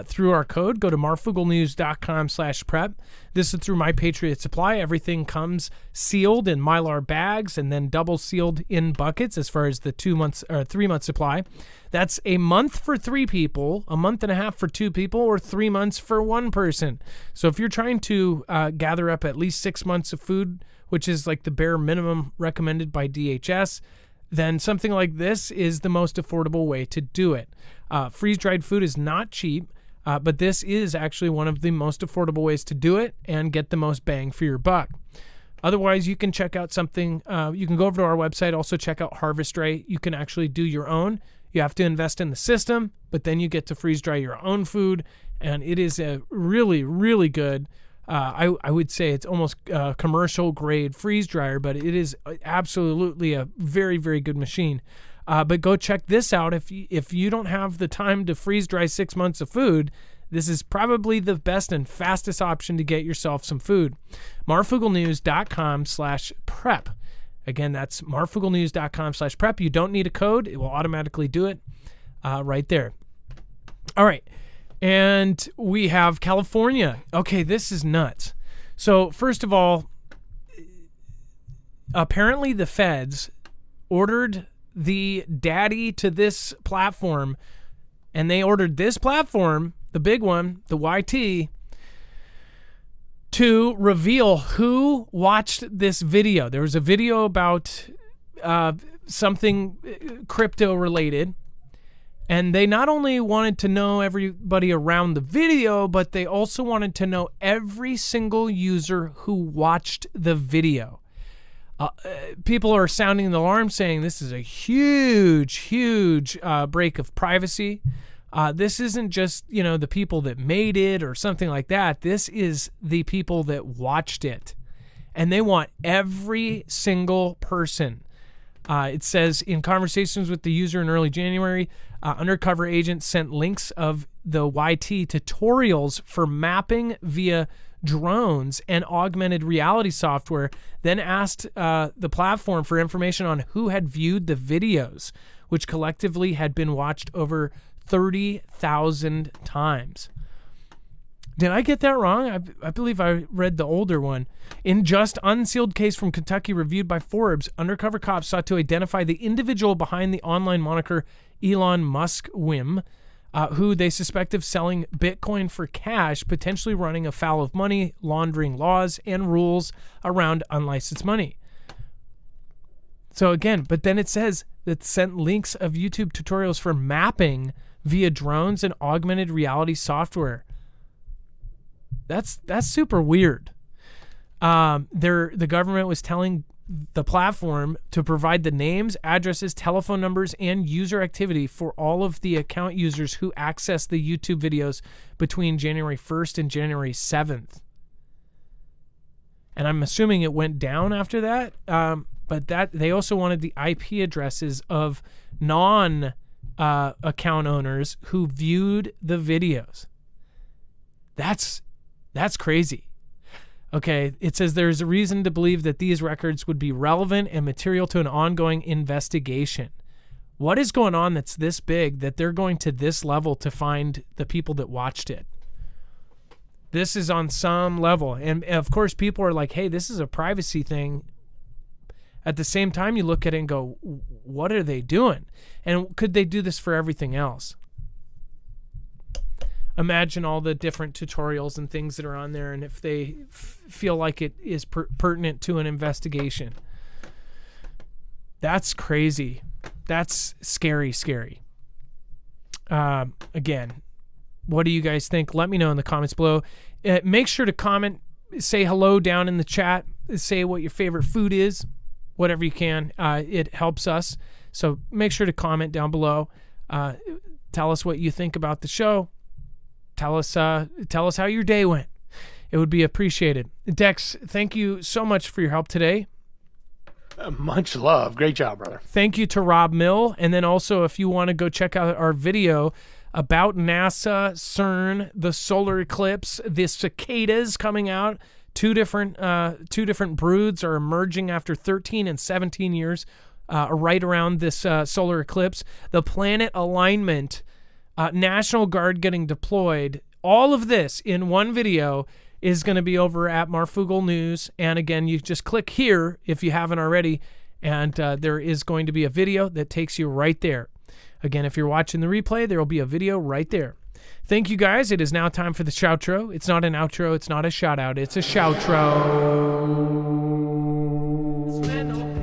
through our code. Go to marfooglenews.com/prep. This is through My Patriot Supply. Everything comes sealed in Mylar bags and then double sealed in buckets as far as the 2 months or 3 month supply. That's a month for 3 people, a month and a half for 2 people, or 3 months for 1 person. So if you're trying to gather up at least 6 months of food, which is like the bare minimum recommended by DHS, then something like this is the most affordable way to do it. Freeze-dried food is not cheap, but this is actually one of the most affordable ways to do it and get the most bang for your buck. Otherwise, you can check out something. You can go over to our website, also check out Harvest Right. You can actually do your own. You have to invest in the system, but then you get to freeze-dry your own food, and it is a really, really good I would say it's almost commercial grade freeze dryer, but it is absolutely a very, very good machine. But go check this out. If you don't have the time to freeze dry 6 months of food, this is probably the best and fastest option to get yourself some food. marfooglenews.com/prep. Again, that's marfooglenews.com/prep. You don't need a code. It will automatically do it right there. All right. And we have California. Okay, this is nuts. So first of all, apparently the feds ordered the daddy to this platform, and they ordered this platform, the big one, the YT, to reveal who watched this video. There was a video about something crypto related. And they not only wanted to know everybody around the video, but they also wanted to know every single user who watched the video. People are sounding the alarm saying this is a huge, huge break of privacy. This isn't just, the people that made it or something like that. This is the people that watched it. And they want every single person. It says, in conversations with the user in early January, undercover agents sent links of the YT tutorials for mapping via drones and augmented reality software, then asked the platform for information on who had viewed the videos, which collectively had been watched over 30,000 times. Did I get that wrong? I believe I read the older one. In just unsealed case from Kentucky reviewed by Forbes, undercover cops sought to identify the individual behind the online moniker Elon Musk Whim, who they suspect of selling Bitcoin for cash, potentially running afoul of money laundering laws and rules around unlicensed money. So again, but then it says that sent links of YouTube tutorials for mapping via drones and augmented reality software. That's super weird. The government was telling the platform to provide the names, addresses, telephone numbers, and user activity for all of the account users who accessed the YouTube videos between January 1st and January 7th. And I'm assuming it went down after that. But that they also wanted the IP addresses of non-account owners who viewed the videos. That's crazy. Okay, it says there's a reason to believe that these records would be relevant and material to an ongoing investigation. What is going on that's this big that they're going to this level to find the people that watched it? This is on some level. And of course, people are like, hey, this is a privacy thing. At the same time, you look at it and go, what are they doing? And could they do this for everything else? Imagine all the different tutorials and things that are on there, and if they feel like it is pertinent to an investigation. That's crazy. That's scary, scary. Again, what do you guys think? Let me know in the comments below. Make sure to comment, say hello down in the chat, say what your favorite food is, whatever you can. It helps us. So make sure to comment down below. Tell us what you think about the show. Tell us how your day went. It would be appreciated. Dex, thank you so much for your help today. Much love. Great job, brother. Thank you to Rob Mill. And then also, if you want to go check out our video about NASA, CERN, the solar eclipse, the cicadas coming out, two different broods are emerging after 13 and 17 years, right around this solar eclipse. The planet alignment, National Guard getting deployed. All of this in one video is going to be over at Marfoogle News. And again, you just click here if you haven't already, and there is going to be a video that takes you right there. Again, if you're watching the replay, there will be a video right there. Thank you, guys. It is now time for the shoutro. It's not an outro. It's not a shout-out. It's a shoutro.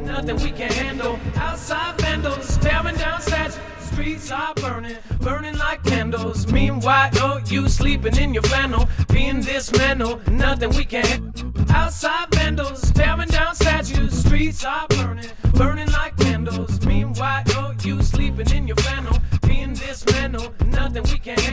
Nothing we can handle. Outside vandals tearing down statues. Streets are burning, burning like candles. Meanwhile, you sleeping in your flannel, being dismantled. Nothing we can. Outside vandals tearing down statues. Streets are burning, burning.